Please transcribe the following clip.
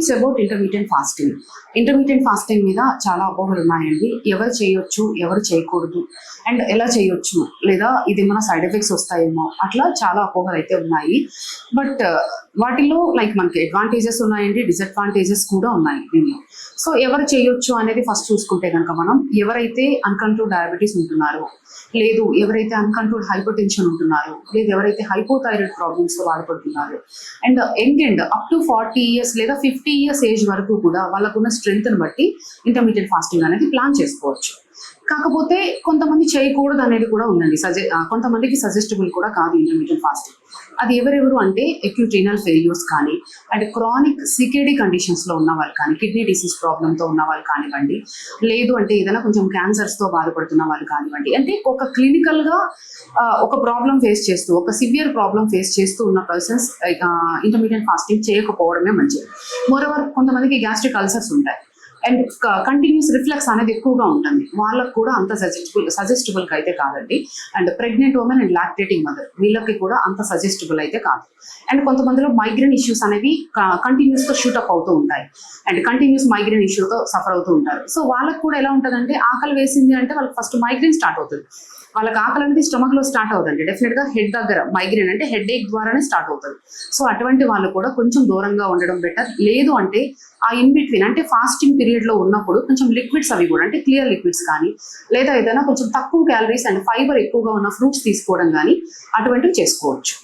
Myths about intermediate fasting. Intermediate fasting మీద చాలా అపోహలు ఉన్నాయండి. ఎవరు చేయొచ్చు, ఎవరు చేయకూడదు, అండ్ ఎలా చేయొచ్చు, లేదా ఇది ఏమైనా సైడ్ ఎఫెక్ట్స్ వస్తాయేమో, అట్లా చాలా అపోహలు అయితే ఉన్నాయి. బట్ వాటిలో లైక్ మనకి అడ్వాంటేజెస్ ఉన్నాయండి, డిసడ్వాంటేజెస్ కూడా ఉన్నాయి దీనిలో. సో ఎవరు చేయొచ్చు అనేది ఫస్ట్ చూసుకుంటే కనుక మనం ఎవరైతే అన్కంట్రోల్ డయాబెటీస్ ఉంటున్నారో, లేదు ఎవరైతే అన్కంట్రోల్ హైపర్ టెన్షన్ ఉంటున్నారో, లేదు ఎవరైతే హైపోథైరాయిడ్ ప్రాబ్లమ్స్తో బాధపడుతున్నారు, and end up to 40 years లేదా 50 years ఏజ్ వరకు కూడా వాళ్ళకున్న స్ట్రెంగ్త్ని బట్టి ఇంటర్మీడియట్ ఫాస్టింగ్ అనేది ప్లాన్ చేసుకోవచ్చు. కాకపోతే కొంతమంది చేయకూడదు అనేది కూడా ఉందండి. కొంతమందికి సజెస్టబుల్ కూడా కాదు ఇంటర్మీడియట్ ఫాస్టింగ్. అది ఎవరెవరు అంటే అక్యూట్ రీనల్ ఫెయిల్యూర్స్ కానీ, అండ్ క్రానిక్ సికేడీ కండిషన్స్లో ఉన్న వాళ్ళు కానీ, కిడ్నీ డిసీజ్ ప్రాబ్లంతో ఉన్న వాళ్ళు కానివ్వండి, లేదు అంటే ఏదైనా కొంచెం క్యాన్సర్స్తో బాధపడుతున్న వాళ్ళు కానివ్వండి, అంటే ఒక క్లినికల్గా ఒక ప్రాబ్లం ఫేస్ చేస్తూ, ఒక సివియర్ ప్రాబ్లం ఫేస్ చేస్తూ ఉన్న పర్సన్స్ ఇంటర్మీడియట్ ఫాస్టింగ్ చేయకపోవడమే మంచిది. మోరోవర్ కొంతమందికి గ్యాస్ట్రిక్ అల్సర్స్ ఉంటాయి అండ్ కంటిన్యూస్ రిఫ్లెక్స్ అనేది ఎక్కువగా ఉంటుంది, వాళ్ళకు కూడా అంత సజెస్టబుల్గా అయితే కాదండి. And pregnant women and lactating mother వీళ్ళకి కూడా అంత సజెస్టబుల్ అయితే కాదు. అండ్ కొంతమందిలో మైగ్రేన్ ఇష్యూస్ అనేవి కంటిన్యూస్గా షూటప్ అవుతూ ఉంటాయి అండ్ కంటిన్యూస్ మైగ్రేన్ ఇష్యూతో సఫర్ అవుతూ ఉంటారు. సో వాళ్ళకు కూడా ఎలా ఉంటుందంటే, ఆకలి వేసింది అంటే వాళ్ళకి ఫస్ట్ మైగ్రేన్ స్టార్ట్ అవుతుంది. వాళ్ళకి ఆకలి అనేది స్టమక్లో స్టార్ట్ అవుతుంది, డెఫినెట్గా హెడ్ దగ్గర మైగ్రేన్ అంటే హెడ్ ఏక్ ద్వారానే స్టార్ట్ అవుతుంది. సో అటువంటి వాళ్ళు కూడా కొంచెం దూరంగా ఉండడం బెటర్. లేదు అంటే ఆ ఇన్ బిట్వీన్ అంటే ఫాస్టింగ్ పీరియడ్లో ఉన్నప్పుడు కొంచెం లిక్విడ్స్ అవి కూడా అంటే క్లియర్ లిక్విడ్స్ కానీ, లేదా ఏదైనా కొంచెం తక్కువ క్యాలరీస్ అండ్ ఫైబర్ ఎక్కువగా ఉన్న ఫ్రూట్స్ తీసుకోవడం కానీ అటువంటివి చేసుకోవచ్చు.